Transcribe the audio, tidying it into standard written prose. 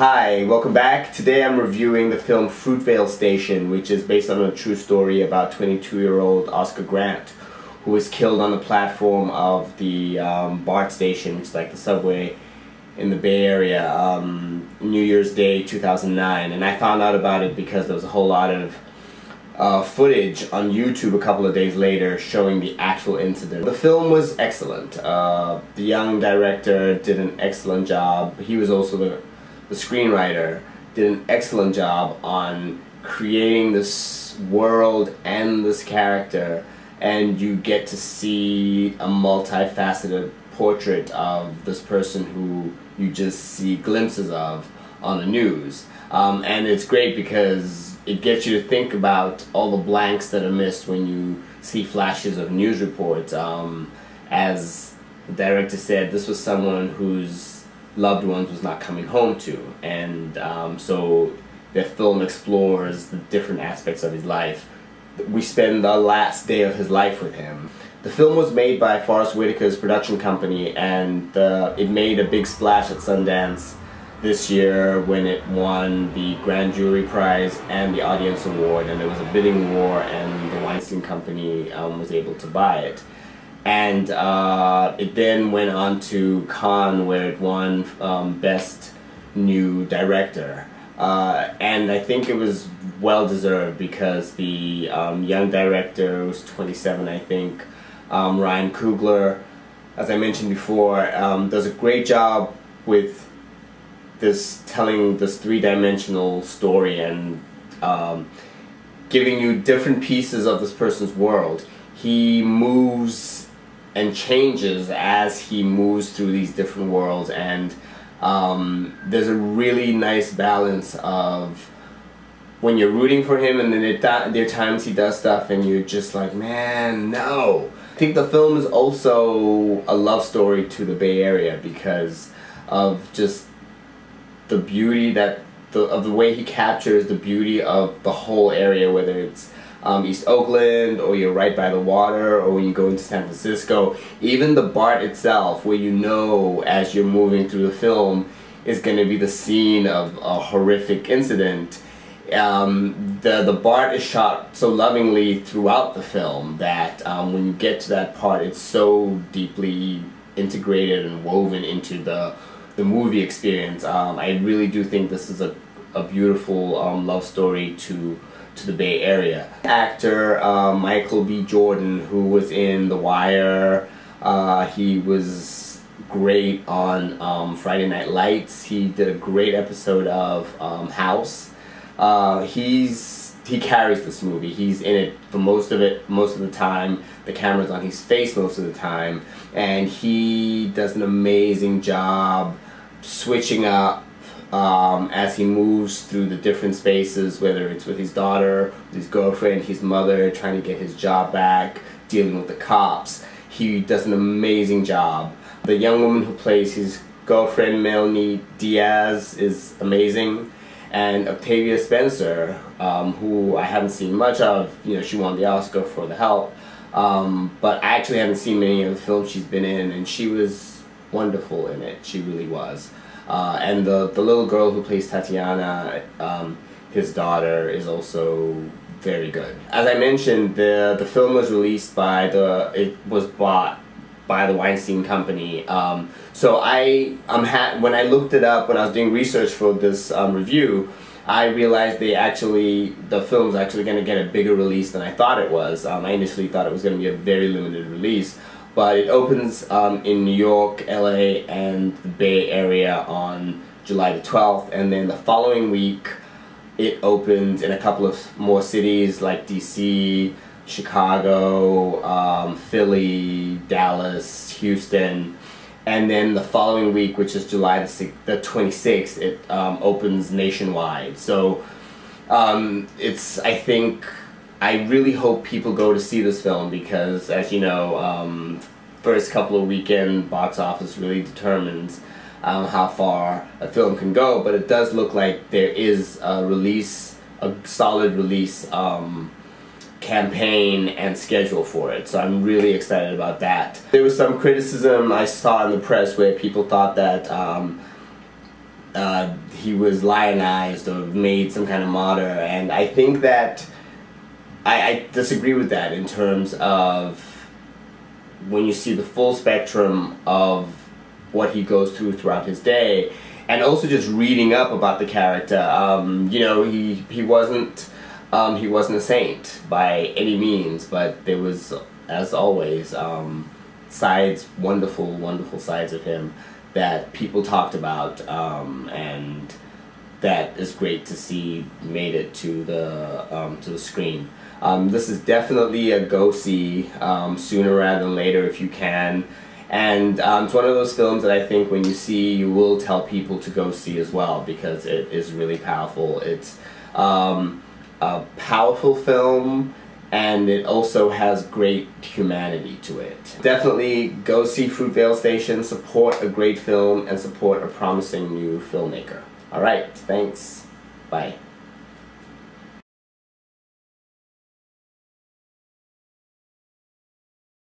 Hi, welcome back. Today I'm reviewing the film Fruitvale Station, which is based on a true story about 22-year-old Oscar Grant, who was killed on the platform of the BART station, which is like the subway in the Bay Area, New Year's Day 2009. And I found out about it because there was a whole lot of footage on YouTube a couple of days later showing the actual incident. The film was excellent. The young director did an excellent job. He was also the screenwriter, did an excellent job on creating this world and this character, and you get to see a multifaceted portrait of this person who you just see glimpses of on the news. And it's great because it gets you to think about all the blanks that are missed when you see flashes of news reports. As the director said, this was someone whose loved ones was not coming home to, and so the film explores the different aspects of his life. We spend the last day of his life with him. The film was made by Forest Whitaker's production company, and it made a big splash at Sundance this year when it won the Grand Jury Prize and the Audience Award, and there was a bidding war, and the Weinstein Company was able to buy it. And it then went on to Cannes, where it won Best New Director. And I think it was well deserved because the young director, who's 27 I think, Ryan Coogler, as I mentioned before, does a great job with telling this three-dimensional story and giving you different pieces of this person's world. He moves and changes as he moves through these different worlds, and there's a really nice balance of when you're rooting for him, and then there are times he does stuff and you're just like, man, no. I think the film is also a love story to the Bay Area because of just the beauty of the way he captures the beauty of the whole area, whether it's East Oakland, or you're right by the water, or when you go into San Francisco. Even the BART itself, where you know as you're moving through the film is going to be the scene of a horrific incident. The BART is shot so lovingly throughout the film that when you get to that part, it's so deeply integrated and woven into the movie experience. I really do think this is a beautiful love story to the Bay Area. Actor Michael B. Jordan, who was in The Wire, he was great on Friday Night Lights. He did a great episode of House. He carries this movie. He's in it for most of the time. The camera's on his face most of the time, and he does an amazing job switching up as he moves through the different spaces, whether it's with his daughter, his girlfriend, his mother, trying to get his job back, dealing with the cops. He does an amazing job. The young woman who plays his girlfriend, Melanie Diaz, is amazing. And Octavia Spencer, who I haven't seen much of, you know, she won the Oscar for The Help, but I actually haven't seen many of the films she's been in, and she was wonderful in it. She really was. And the little girl who plays Tatiana, his daughter, is also very good. As I mentioned, the film was released it was bought by the Weinstein Company. So when I looked it up, when I was doing research for this review, I realized the film's actually going to get a bigger release than I thought it was. I initially thought it was going to be a very limited release. But it opens in New York, LA, and the Bay Area on July the 12th, and then the following week it opens in a couple of more cities like DC, Chicago, Philly, Dallas, Houston, and then the following week, which is July the 26th, it opens nationwide. So I really hope people go to see this film because, as you know, first couple of weekend box office really determines how far a film can go, but it does look like there is a solid release campaign and schedule for it, so I'm really excited about that. There was some criticism I saw in the press where people thought that he was lionized or made some kind of martyr, and I think that I disagree with that in terms of when you see the full spectrum of what he goes through throughout his day, and also just reading up about the character. You know, he wasn't a saint by any means, but there was, as always, wonderful sides of him that people talked about, and that is great to see made it to the screen. This is definitely a go-see sooner rather than later if you can, and it's one of those films that I think when you see, you will tell people to go see as well, because it is really powerful. It's a powerful film, and it also has great humanity to it. Definitely go see Fruitvale Station, support a great film, and support a promising new filmmaker. Alright, thanks. Bye.